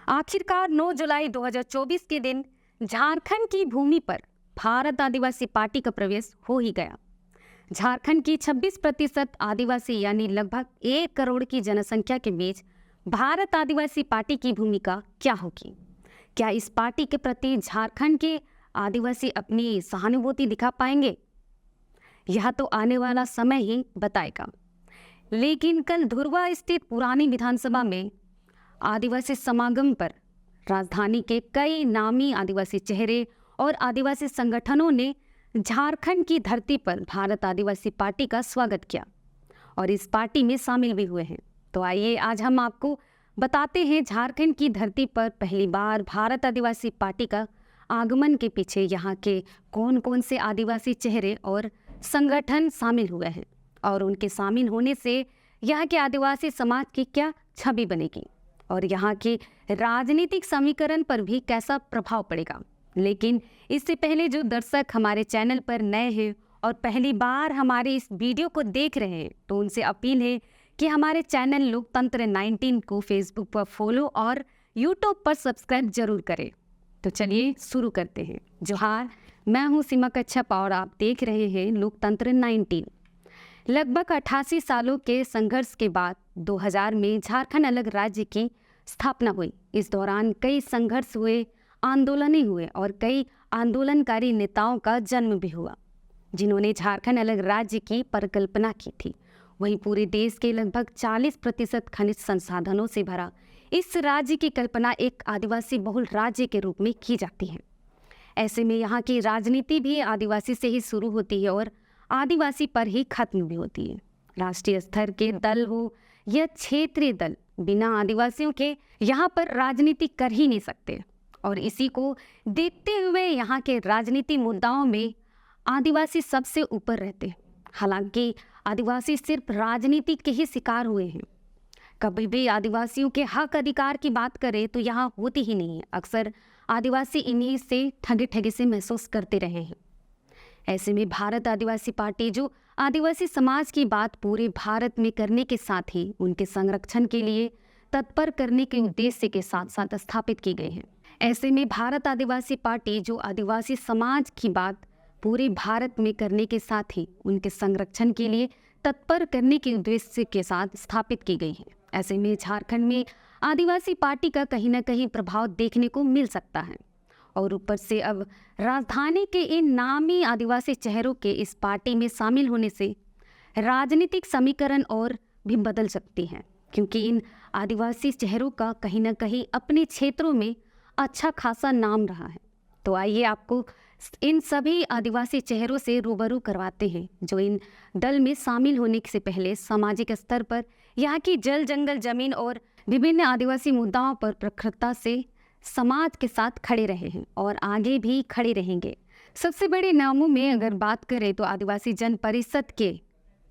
आखिरकार 9 जुलाई 2024 के दिन झारखंड की भूमि पर भारत आदिवासी पार्टी का प्रवेश हो ही गया। झारखंड की 26% आदिवासी यानी लगभग 1 करोड़ की जनसंख्या के बीच भारत आदिवासी पार्टी की भूमिका क्या होगी? क्या इस पार्टी के प्रति झारखंड के आदिवासी अपनी सहानुभूति दिखा पाएंगे? यह तो आने वाला समय ही बताएगा। लेकिन कल धुर्वा स्थित पुरानी विधानसभा में आदिवासी समागम पर राजधानी के कई नामी आदिवासी चेहरे और आदिवासी संगठनों ने झारखंड की धरती पर भारत आदिवासी पार्टी का स्वागत किया और इस पार्टी में शामिल भी हुए हैं। तो आइए आज हम आपको बताते हैं झारखंड की धरती पर पहली बार भारत आदिवासी पार्टी का आगमन के पीछे यहाँ के कौन कौन से आदिवासी चेहरे और संगठन शामिल हुए हैं और उनके शामिल होने से यहाँ के आदिवासी समाज की क्या छवि बनेगी और यहाँ के राजनीतिक समीकरण पर भी कैसा प्रभाव पड़ेगा। लेकिन इससे पहले जो दर्शक हमारे चैनल पर नए हैं और पहली बार हमारे इस वीडियो को देख रहे हैं तो उनसे अपील है कि हमारे चैनल लोकतंत्र 19 को फेसबुक पर फॉलो और यूट्यूब पर सब्सक्राइब जरूर करें। तो चलिए शुरू करते हैं। जोहार, मैं हूँ सीमा कच्छप और आप देख रहे हैं लोकतंत्र 19। लगभग 88 सालों के संघर्ष के बाद 2000 में झारखंड अलग राज्य की स्थापना हुई। इस दौरान कई संघर्ष हुए, आंदोलनें हुए और कई आंदोलनकारी नेताओं का जन्म भी हुआ जिन्होंने झारखंड अलग राज्य की परिकल्पना की थी। वहीं पूरे देश के लगभग 40% खनिज संसाधनों से भरा इस राज्य की कल्पना एक आदिवासी बहुल राज्य के रूप में की जाती है। ऐसे में यहाँ की राजनीति भी आदिवासी से ही शुरू होती है और आदिवासी पर ही खत्म भी होती है। राष्ट्रीय स्तर के दल हो या क्षेत्रीय दल, बिना आदिवासियों के यहाँ पर राजनीति कर ही नहीं सकते और इसी को देखते हुए यहाँ के राजनीति मुद्दाओं में आदिवासी सबसे ऊपर रहते हैं। हालांकि आदिवासी सिर्फ राजनीति के ही शिकार हुए हैं। कभी भी आदिवासियों के हक अधिकार की बात करें तो यहाँ होती ही नहीं है। अक्सर आदिवासी इन्हीं से ठगे ठगे से महसूस करते रहे हैं। ऐसे में भारत आदिवासी पार्टी जो आदिवासी समाज की बात पूरे भारत में करने के साथ ही उनके संरक्षण के लिए तत्पर करने के उद्देश्य के साथ साथ स्थापित की गई है। ऐसे में भारत आदिवासी पार्टी जो आदिवासी समाज की बात पूरे भारत में करने के साथ ही उनके संरक्षण के लिए तत्पर करने के उद्देश्य के साथ स्थापित की गई है। ऐसे में झारखंड में आदिवासी पार्टी का कहीं ना कहीं प्रभाव देखने को मिल सकता है और ऊपर से अब राजधानी के इन नामी आदिवासी चेहरों के इस पार्टी में शामिल होने से राजनीतिक समीकरण और भी बदल सकती हैं, क्योंकि इन आदिवासी चेहरों का कहीं ना कहीं अपने क्षेत्रों में अच्छा खासा नाम रहा है। तो आइए आपको इन सभी आदिवासी चेहरों से रूबरू करवाते हैं जो इन दल में शामिल होने से पहले सामाजिक स्तर पर यहाँ की जल जंगल जमीन और विभिन्न आदिवासी मुद्दाओं पर प्रखरता से समाज के साथ खड़े रहे हैं और आगे भी खड़े रहेंगे। सबसे बड़े नामों में अगर बात करें तो आदिवासी जन परिषद के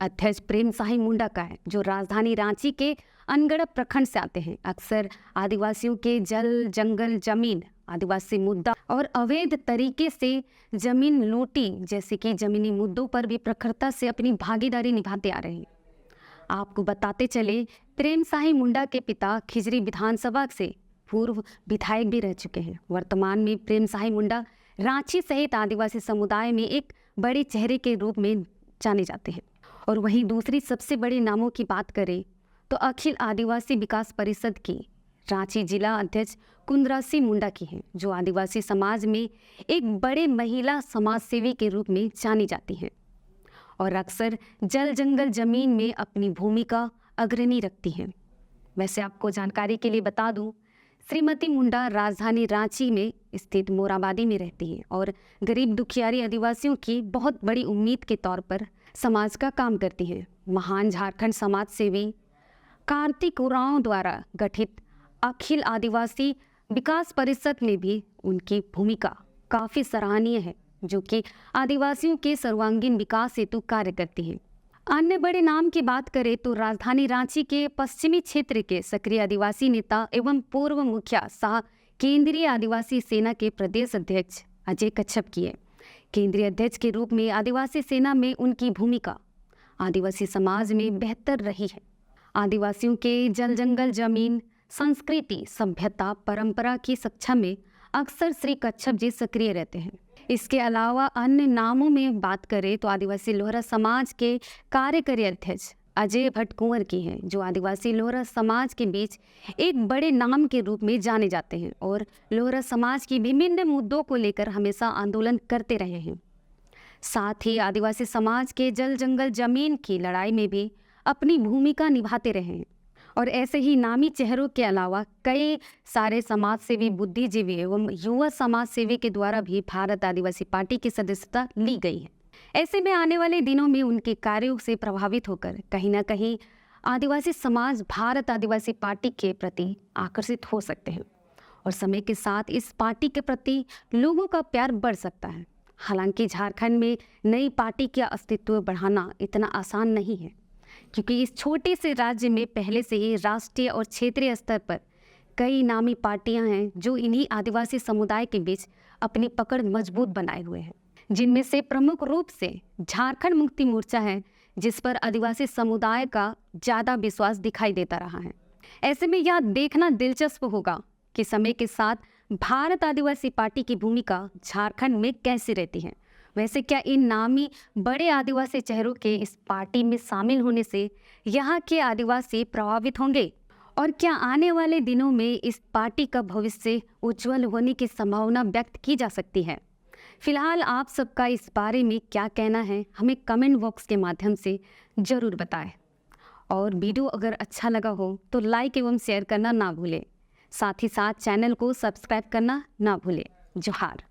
अध्यक्ष प्रेम साही मुंडा का है जो राजधानी रांची के अनगढ़ प्रखंड से आते हैं। अक्सर आदिवासियों के जल जंगल जमीन, आदिवासी मुद्दा और अवैध तरीके से जमीन लूटी जैसे कि जमीनी मुद्दों पर भी प्रखरता से अपनी भागीदारी निभाते आ रहे हैं। आपको बताते चले, प्रेम साही मुंडा के पिता खिजरी विधानसभा से पूर्व विधायक भी रह चुके हैं। वर्तमान में प्रेम साही मुंडा रांची सहित आदिवासी समुदाय में एक बड़े चेहरे के रूप में जाने जाते हैं। और वहीं दूसरी सबसे बड़े नामों की बात करें तो अखिल आदिवासी विकास परिषद की रांची जिला अध्यक्ष कुंदरासी मुंडा की है जो आदिवासी समाज में एक बड़े महिला समाज सेवी के रूप में जानी जाती हैं और अक्सर जल जंगल जमीन में अपनी भूमिका अग्रणी रखती हैं। वैसे आपको जानकारी के लिए बता दूं, श्रीमती मुंडा राजधानी रांची में स्थित मोराबादी में रहती हैं और गरीब दुखियारी आदिवासियों की बहुत बड़ी उम्मीद के तौर पर समाज का काम करती हैं। महान झारखंड समाज सेवी कार्तिक उरांव द्वारा गठित अखिल आदिवासी विकास परिषद में भी उनकी भूमिका काफ़ी सराहनीय है जो कि आदिवासियों के सर्वांगीण विकास हेतु कार्य करती है। अन्य बड़े नाम की बात करें तो राजधानी रांची के पश्चिमी क्षेत्र के सक्रिय आदिवासी नेता एवं पूर्व मुखिया सह केंद्रीय आदिवासी सेना के प्रदेश अध्यक्ष अजय कच्छप की है। केंद्रीय अध्यक्ष के रूप में आदिवासी सेना में उनकी भूमिका आदिवासी समाज में बेहतर रही है। आदिवासियों के जल जंगल जमीन संस्कृति, सभ्यता, परंपरा की कक्षा में अक्सर श्री कच्छप जी सक्रिय रहते हैं। इसके अलावा अन्य नामों में बात करें तो आदिवासी लोहरा समाज के कार्यकारी अध्यक्ष अजय भट्ट कुंवर की हैं, जो आदिवासी लोहरा समाज के बीच एक बड़े नाम के रूप में जाने जाते हैं और लोहरा समाज की विभिन्न मुद्दों को लेकर हमेशा आंदोलन करते रहे हैं। साथ ही आदिवासी समाज के जल जंगल जमीन की लड़ाई में भी अपनी भूमिका निभाते रहे हैं। और ऐसे ही नामी चेहरों के अलावा कई सारे समाज सेवी, बुद्धिजीवी एवं युवा समाज सेवी के द्वारा भी भारत आदिवासी पार्टी की सदस्यता ली गई है। ऐसे में आने वाले दिनों में उनके कार्यों से प्रभावित होकर कहीं ना कहीं आदिवासी समाज भारत आदिवासी पार्टी के प्रति आकर्षित हो सकते हैं और समय के साथ इस पार्टी के प्रति लोगों का प्यार बढ़ सकता है। हालांकि झारखंड में नई पार्टी का अस्तित्व बढ़ाना इतना आसान नहीं है, क्योंकि इस छोटे से राज्य में पहले से ही राष्ट्रीय और क्षेत्रीय स्तर पर कई नामी पार्टियां हैं जो इन्हीं आदिवासी समुदाय के बीच अपनी पकड़ मजबूत बनाए हुए हैं, जिनमें से प्रमुख रूप से झारखंड मुक्ति मोर्चा है, जिस पर आदिवासी समुदाय का ज़्यादा विश्वास दिखाई देता रहा है। ऐसे में यह देखना दिलचस्प होगा कि समय के साथ भारत आदिवासी पार्टी की भूमिका झारखंड में कैसी रहती है। वैसे क्या इन नामी बड़े आदिवासी चेहरों के इस पार्टी में शामिल होने से यहाँ के आदिवासी प्रभावित होंगे, और क्या आने वाले दिनों में इस पार्टी का भविष्य उज्जवल होने की संभावना व्यक्त की जा सकती है। फिलहाल आप सबका इस बारे में क्या कहना है, हमें कमेंट बॉक्स के माध्यम से ज़रूर बताएं। और वीडियो अगर अच्छा लगा हो तो लाइक एवं शेयर करना ना भूलें। साथ ही साथ चैनल को सब्सक्राइब करना ना भूलें। जोहार।